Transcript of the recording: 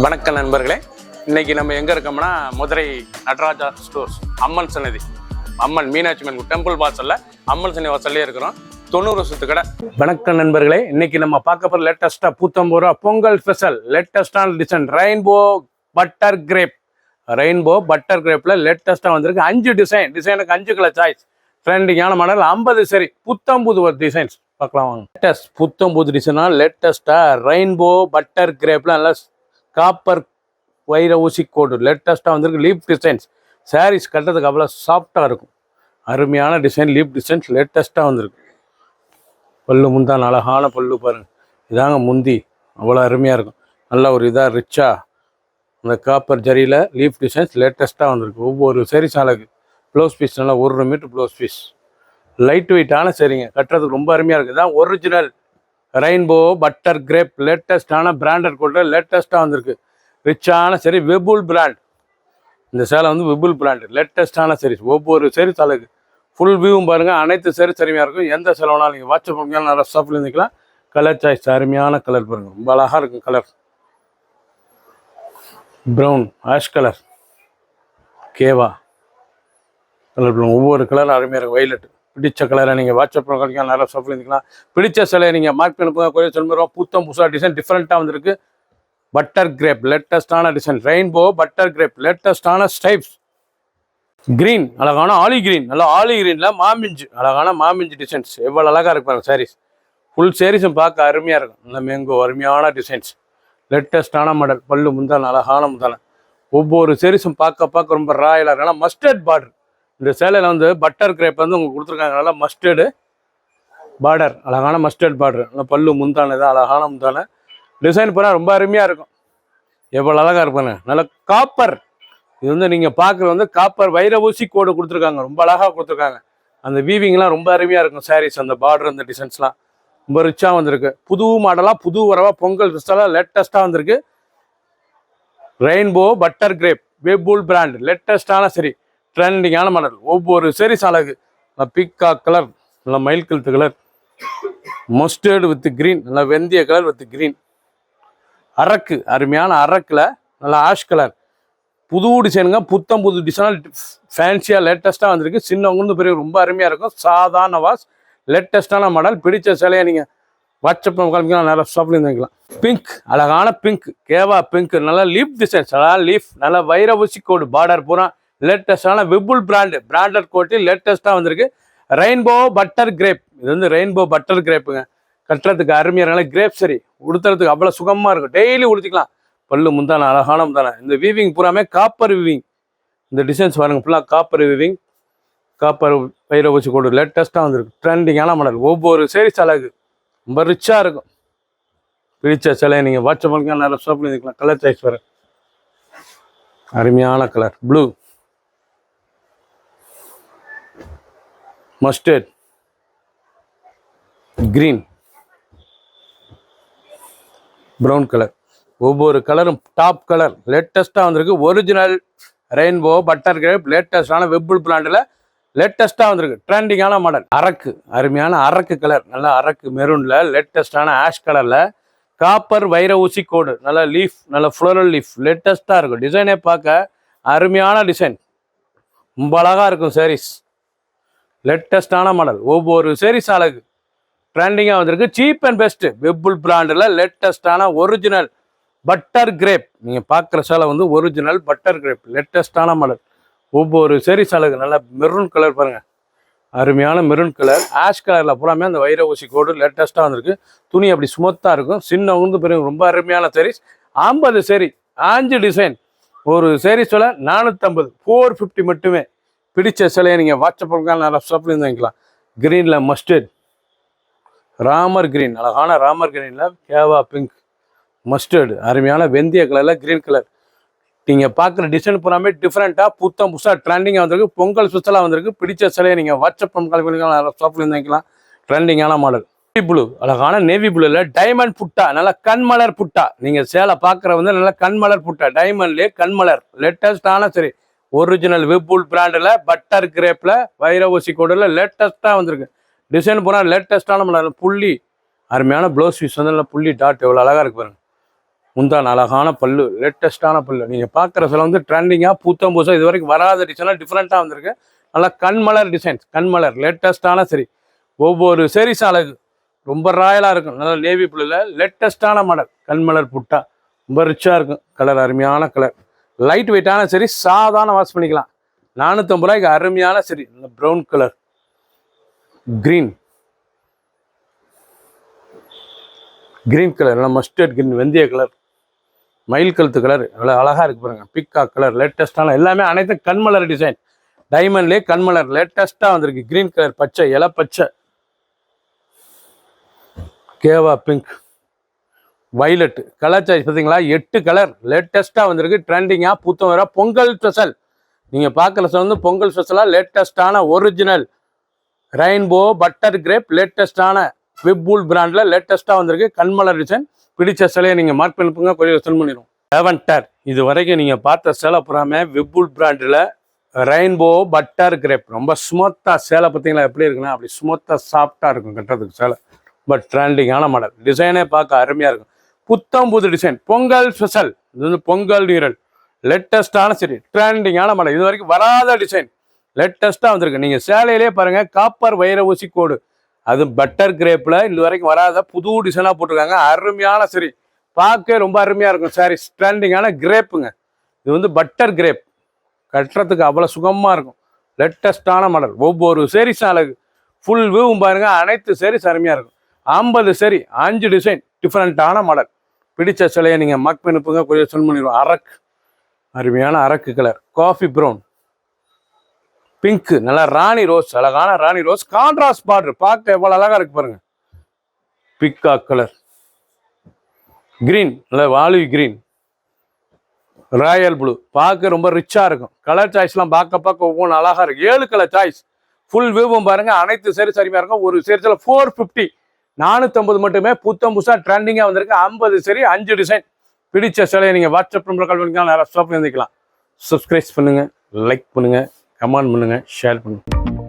வணக்கம் நண்பர்களே, இன்னைக்கு நம்ம எங்க இருக்கோம்னா மதுரை நடராஜா ஸ்டோர்ஸ் அம்மன் சன்னதி, அம்மன் மீனாட்சி அம்மன் டெம்பிள் வாசல்ல அம்மன் சன்னதி வாசல்லே இருக்கிறோம். 90 வருஷத்து கடை. வணக்கம் நண்பர்களே, இன்னைக்கு நம்ம பார்க்க போற லேட்டஸ்டா ரூ. பொங்கல் ஸ்பெஷல் லேட்டஸ்டான design rainbow butter crepe. Rainbow butter கிரேப்ல லேட்டஸ்டா வந்திருக்கு 5 டிசைனுக்கு 5 கலர் சாய்ஸ். ட்ரெண்டிங்கான மாடல் 50 சரி புத்தம்புது டிசைன்ஸ் பார்க்கலாம் வாங்க. லேட்டஸ்ட் புத்தம்புது டிசைனா லேட்டஸ்டா ரெயின்போ பட்டர் கிரேப்ல நல்லா காப்பர் வைர ஊசி கோடு லேட்டஸ்ட்டாக வந்திருக்கு. லீப் டிசைன்ஸ் சாரீஸ் கட்டுறதுக்கு அவ்வளோ சாஃப்டாக இருக்கும். அருமையான டிசைன் லீப் டிசைன்ஸ் லேட்டஸ்ட்டாக வந்திருக்கு. பல்லு முந்தான் அழகான பல்லு பாருங்கள், இதாங்க முந்தி அவ்வளோ அருமையாக இருக்கும். நல்ல ஒரு இதாக ரிச்சாக அந்த காப்பர் ஜரியில் லீப் டிசைன்ஸ் லேட்டஸ்ட்டாக வந்திருக்கு. ஒவ்வொரு சாரீஸ் அழகு. ப்ளவுஸ் பீஸ் நல்லா 1 மீட்டர் ப்ளவுஸ் பீஸ், லைட் வெயிட்டான சரிங்க, கட்டுறதுக்கு ரொம்ப அருமையாக இருக்குது. இதான் ஒரிஜினல் ரெயின்போ பட்டர் கிரேப் லேட்டஸ்டான பிராண்டட் கோட்டில் லேட்டஸ்ட்டாக வந்திருக்கு. ரிச்சான சரி வெபுல் பிராண்ட். இந்த சேலை வந்து வெபுல் பிராண்டு லேட்டஸ்டான சரி. ஒவ்வொரு சரி அழகு. ஃபுல் வியூவும் பாருங்கள், அனைத்து சரி சரிமையாக இருக்கும். எந்த சேலை வேணாலும் நீங்கள் வாட்ஸ்அப் பண்ணிக்கலாம், நல்லா ஷாப்பில் இருந்துக்கலாம். கலர் சாய்ஸ் அருமையான கலர் பாருங்கள், ரொம்ப அழகாக இருக்கும். கலர் ப்ரௌன், ஆஷ் கலர், கேவா கலர், ஒவ்வொரு கலரும் அருமையாக இருக்கும். வைலட் பிடிச்ச கலரை நீங்கள் வாட்ஸ்அப் பண்ணிக்கலாம், நிறைய ஷாப்பில் இருந்துக்கலாம். பிடிச்ச சிலையை நீங்கள் மார்க் பண்ணி கொஞ்சம் சொல்லுறோம். புதுசாக டிசைன் டிஃப்ரெண்ட்டாக வந்துருக்கு. பட்டர் கிரேப் லேட்டஸ்டான டிசைன் ரெயின்போ பட்டர் கிரேப் லேட்டஸ்டான ஸ்டைப்ஸ். கிரீன் அழகான ஆலி கிரீன், நல்லா ஆலி கிரீனில் மாமிஞ்சு அழகான மாமிஞ்சு டிசைன்ஸ் எவ்வளோ அழகாக இருப்பாங்க சாரீஸ். ஃபுல் சாரீஸும் பார்க்க அருமையாக இருக்கும். நல்ல மேங்கோ அருமையான டிசைன்ஸ் லேட்டஸ்டான மாடல். பல்லு முந்தான அழகான முந்தான. ஒவ்வொரு சாரீஸும் பார்க்க ரொம்ப ராயலாக இருக்கும். Mustard border. இந்த சேலையில் வந்து பட்டர் கிரேப் வந்து உங்களுக்கு கொடுத்துருக்காங்க. நல்லா மஸ்டர்டு பார்டர், அழகான மஸ்டர்ட் பார்டர். நல்லா பல்லு முந்தானது அழகான முந்தான. டிசைன் போனால் ரொம்ப அருமையாக இருக்கும். எவ்வளோ அழகாக இருப்பாங்க. நல்லா காப்பர். இது வந்து நீங்கள் பார்க்குறது வந்து காப்பர் வைர ஊசி கோடு கொடுத்துருக்காங்க. ரொம்ப அழகாக கொடுத்துருக்காங்க. அந்த வீவிங்லாம் ரொம்ப அருமையாக இருக்கும். சாரீஸ் அந்த பார்டர் அந்த டிசைன்ஸ்லாம் ரொம்ப ரிச்சாக வந்திருக்கு. புது மாடலாக புது வரவாக பொங்கல் ஸ்பெஷலாக லேட்டஸ்ட்டாக வந்திருக்கு. ரெயின்போ பட்டர் கிரேப் வெபுல் பிராண்ட் லேட்டஸ்டான சரி ட்ரெண்டிங்கான மாடல். ஒவ்வொரு சீரிஸ் அழகு. பிக்கா கலர், நல்லா மயில் கழுத்து கலர், மஸ்டர்டு வித் கிரீன், நல்லா வெந்தய கலர் வித் கிரீன். அரக்கு அருமையான அரக்கில் நல்லா ஆஷ் கலர். புது டிசைனுங்க, புது டிசைனாக ஃபேன்சியாக லேட்டஸ்ட்டாக வந்திருக்கு. சின்னவங்க பெரிய ரொம்ப அருமையாக இருக்கும். சாதாரண வாஸ் லேட்டஸ்டான மாடல். பிடிச்ச சிலையை நீங்கள் வாட்ஸ்அப் கிளம்பிக்கலாம், நல்லா ஷாப்ல இருந்துக்கலாம். பிங்க் அழகான பிங்க், கேவா பிங்க், நல்லா லீப் டிசைன்ஸ், நல்லா லீஃப், நல்லா வைர ஊசி கோடு பார்டர் பூரா லேட்டஸ்டான வெபுல் பிராண்டட் கோட்டி லேட்டஸ்ட்டாக வந்திருக்கு. Rainbow butter grape. இது வந்து ரெயின்போ பட்டர் கிரேப்புங்க. கட்டுறதுக்கு அருமையான கிரேப் சரி, உடுத்துறதுக்கு அவ்வளோ சுகமாக இருக்கும். டெய்லி உடுத்திக்கலாம். பல்லு முந்தான அழகான முந்தான. இந்த வீவிங் பூராமே காப்பர் வீவிங். இந்த டிசைன்ஸ் பாருங்க, ஃபுல்லாக காப்பர் வீவிங், காப்பர் வைர ஊசி கோடு லேட்டஸ்ட்டாக வந்திருக்கு. ட்ரெண்டிங்கான மாடல். ஒவ்வொரு சேரீஸ் அழகு, ரொம்ப ரிச்சாக இருக்கும். பிடிச்ச சிலையை நீங்கள் வாட்ஸ்அப் பண்ணிக்கலாம், நல்லா ஷாப்பில் இருந்துக்கலாம். கலர் சாய்ஸ் வர அருமையான colour blue, mustard, green, brown colour. ஒவ்வொரு கலரும் டாப் கலர் லேட்டஸ்ட்டாக வந்திருக்கு. ஒரிஜினல் ரெயின்போ பட்டர் கிரேப் லேட்டஸ்டான வெபுல் பிராண்டில் லேட்டஸ்ட்டாக வந்திருக்கு. ட்ரெண்டிங்கான மாடல். அரக்கு அருமையான அரக்கு கலர், நல்லா அரக்கு மெரூனில் லேட்டஸ்டான ஆஷ் கலரில் காப்பர் வைர ஊசி கோடு, நல்லா லீஃப், நல்லா ஃப்ளோரல் லீஃப் லேட்டஸ்ட்டாக இருக்கும். டிசைனே பார்க்க அருமையான டிசைன், ரொம்ப அழகாக இருக்கும். சாரீஸ் லேட்டஸ்டான மாடல். ஒவ்வொரு சாரீஸ் அழகு. ட்ரெண்டிங்காக வந்திருக்கு. சீப் அண்ட் பெஸ்ட்டு வெபுல் பிராண்டில் லேட்டஸ்டான ஒரிஜினல் பட்டர் கிரேப். நீங்கள் பார்க்குற சேலை வந்து ஒரிஜினல் பட்டர் கிரேப் லேட்டஸ்டான மாடல். ஒவ்வொரு சாரீஸ் அழகு. நல்லா மெரூன் கலர் பாருங்கள், அருமையான மெரூன் கலர். ஆஷ் கலரில் பூராமே அந்த வைர ஊசி கோடு லேட்டஸ்ட்டாக வந்திருக்கு. துணி அப்படி ஸ்மூத்தாக இருக்கும். சின்ன உந்து பெரிய ரொம்ப அருமையான சாரீஸ். 50 சரி 5 டிசைன். ஒரு சாரீஸ் விலை 450, 450 மட்டுமே. பிடிச்ச சிலையை நீங்கள் வாட்ஸ்அப் பண்ணிக்கலாம், நல்லா ஷாப்பில் இருந்து வாங்கிக்கலாம். கிரீனில் மஸ்டர்ட், ராமர் கிரீன், அழகான ராமர் கிரீனில் கேவா பிங்க், மஸ்டர்டு அருமையான வெந்தய கலரில் கிரீன் கலர். நீங்கள் பார்க்குற டிசைன் பூராமே டிஃப்ரெண்ட்டாக புதுசாக ட்ரெண்டிங்காக வந்திருக்கு. பொங்கல் ஸ்பெஷலாக வந்திருக்கு. பிடிச்ச சிலையை நீங்கள் வாட்ஸ்அப் பண்ணிக்கலாம், நல்லா ஷாப்பில் இருந்து வாங்கிக்கலாம். ட்ரெண்டிங்கான மாடல். நேவி ப்ளூ, அழகான நேவி ப்ளூவில் டைமண்ட் புட்டா, நல்லா கண்மலர் புட்டா. நீங்கள் சேலை பார்க்குற வந்து நல்லா கண்மலர் புட்டா, டைமண்ட்லேயே கண்மலர் லேட்டஸ்டான சரி ஒரிஜினல் வெபுல் பிராண்டில் பட்டர் கிரேப்பில் வைர ஊசி கோடில் லேட்டஸ்ட்டாக வந்திருக்கு. டிசைன் போனால் லேட்டஸ்ட்டான புள்ளி அருமையான ப்ளவுஸ் பீஸ் வந்து நல்லா புள்ளி டாட் எவ்வளோ அழகாக இருக்கு பாருங்க. முந்தான அழகான பல்லு, லேட்டஸ்டான பல்லு. நீங்கள் பார்க்குற சில வந்து ட்ரெண்டிங்காக புத்தம் புதுசாக இது வரைக்கும் வராத டிசைனாக டிஃப்ரெண்ட்டாக வந்திருக்கு. நல்லா கண்மலர் டிசைன்ஸ், கண்மலர் லேட்டஸ்டான சரி. ஒவ்வொரு சரிஸ் அழகு ரொம்ப ராயலாக இருக்கும். நல்லா நேவி ப்ளூவில் லேட்டஸ்டான மாடல் கண்மலர் புட்டா ரொம்ப ரிச்சாக இருக்கும். கலர் அருமையான கலர், லைட் வெயிட்டான சரி, சாதாரண வாஷ் பண்ணிக்கலாம். 450 ரூபாய்க்கு அருமையான சரி. இந்த ப்ரௌன் கலர், க்ரீன் கலர், நல்லா மஸ்டர்ட் க்ரீன், வெந்தய கலர், மயில் கழுத்து கலர், நல்லா அழகாக இருக்கு பாருங்க. பிக்காக் கலர் லேட்டஸ்டான எல்லாமே அனைத்தும் கண்மலர் டிசைன். டைமண்ட்லேயே கண்மலர் லேட்டஸ்ட்டாக வந்திருக்கு. க்ரீன் கலர், பச்சை இலை பச்சை, கேவா பிங்க், வைலட் கலர் சாய்ஸ் பார்த்தீங்களா? 8 கலர் லேட்டஸ்ட்டாக வந்திருக்கு. ட்ரெண்டிங்காக புத்தம் வர பொங்கல் ஸ்பெஷல். நீங்கள் பார்க்குற வந்து பொங்கல் ஸ்பெஷலாக லேட்டஸ்டான ஒரிஜினல் ரெயின்போ பட்டர் கிரேப் லேட்டஸ்டான வெப்பூல் பிராண்டில் லேட்டஸ்ட்டாக வந்திருக்கு. கண்மலர் டிசைன். பிடிச்ச சிலையை நீங்கள் மார்க் பண்ணிப்புங்க, கொரியர் சென்ட் பண்ணிடுவோம். லேவண்டர் இது வரைக்கும் நீங்கள் பார்த்த சேலை புறாமே வெப்பூல் பிராண்டில் ரெயின்போ பட்டர் கிரேப். ரொம்ப ஸ்மூத்தாக சேலை பார்த்தீங்களா எப்படி இருக்குன்னா அப்படி ஸ்மூத்தாக சாஃப்டாக இருக்கும் கட்டுறதுக்கு சேலை. பட் ட்ரெண்டிங்கான மாடல், டிசைனே பார்க்க அருமையாக இருக்கும். புத்தம் புது டிசைன், பொங்கல் ஸ்பெஷல். இது வந்து பொங்கல் நீரல் லேட்டஸ்டான சரி, ட்ரெண்டிங்கான மாடல். இது வரைக்கும் வராத டிசைன் லேட்டஸ்ட்டாக வந்திருக்கு. நீங்கள் சேலையிலே பாருங்கள், காப்பர் வைர ஊசி கோடு, அது பட்டர் கிரேப்பில் இது வரைக்கும் வராத புது டிசைனாக போட்டிருக்காங்க. அருமையான சரி, பார்க்க ரொம்ப அருமையாக இருக்கும் சாரி. ட்ரெண்டிங்கான கிரேப்புங்க. இது வந்து பட்டர் கிரேப், கட்டுறதுக்கு அவ்வளோ சுகமாக இருக்கும். லேட்டஸ்டான மாடல். ஒவ்வொரு சேரீஸ் அழகு, ஃபுல் வியூவும் பாருங்க. அனைத்து சேரீஸ் அருமையாக இருக்கும். 50 சரி, 5 டிசைன் டிஃப்ரெண்ட்டான மாடல். பிடிச்ச சிலையை நீங்கள் மார்க் பண்ணிப்புங்க, கொஞ்சம் சென்ட் பண்ணிடுவோம். அரக்கு அருமையான அரக்கு கலர், காஃபி ப்ரௌன், பிங்க், நல்லா ராணி ரோஸ், அழகான ராணி ரோஸ், கான்ட்ராஸ்ட் பார்டர் பார்க்க எவ்வளோ அழகாக இருக்கு பாருங்க. பிக்காக் கலர், கிரீன், நல்லா வாலிவ் கிரீன், ராயல் ப்ளூ பார்க்க ரொம்ப ரிச்சாக இருக்கும். கலர் சாய்ஸ்லாம் பார்க்க ஒவ்வொன்றும் அழகாக இருக்குது. 7 கலர் சாய்ஸ், ஃபுல் வியூவும் பாருங்கள். அனைத்து சேரி சரிமையாக இருக்கும். ஒரு சேரில் 450, 450 மட்டுமே. புத்தம் புதுசாக ட்ரெண்டிங்காக வந்திருக்கு. 50 சரி, 5 டிசைன். பிடிச்ச சிலையை நீங்கள் வாட்ஸ்அப் நம்பர் கால் பண்ணிக்கலாம், நேராக ஸ்டாப் பண்ணிக்கலாம். சப்ஸ்கிரைப் பண்ணுங்கள், லைக் பண்ணுங்கள், கமெண்ட் பண்ணுங்கள், ஷேர் பண்ணுங்கள்.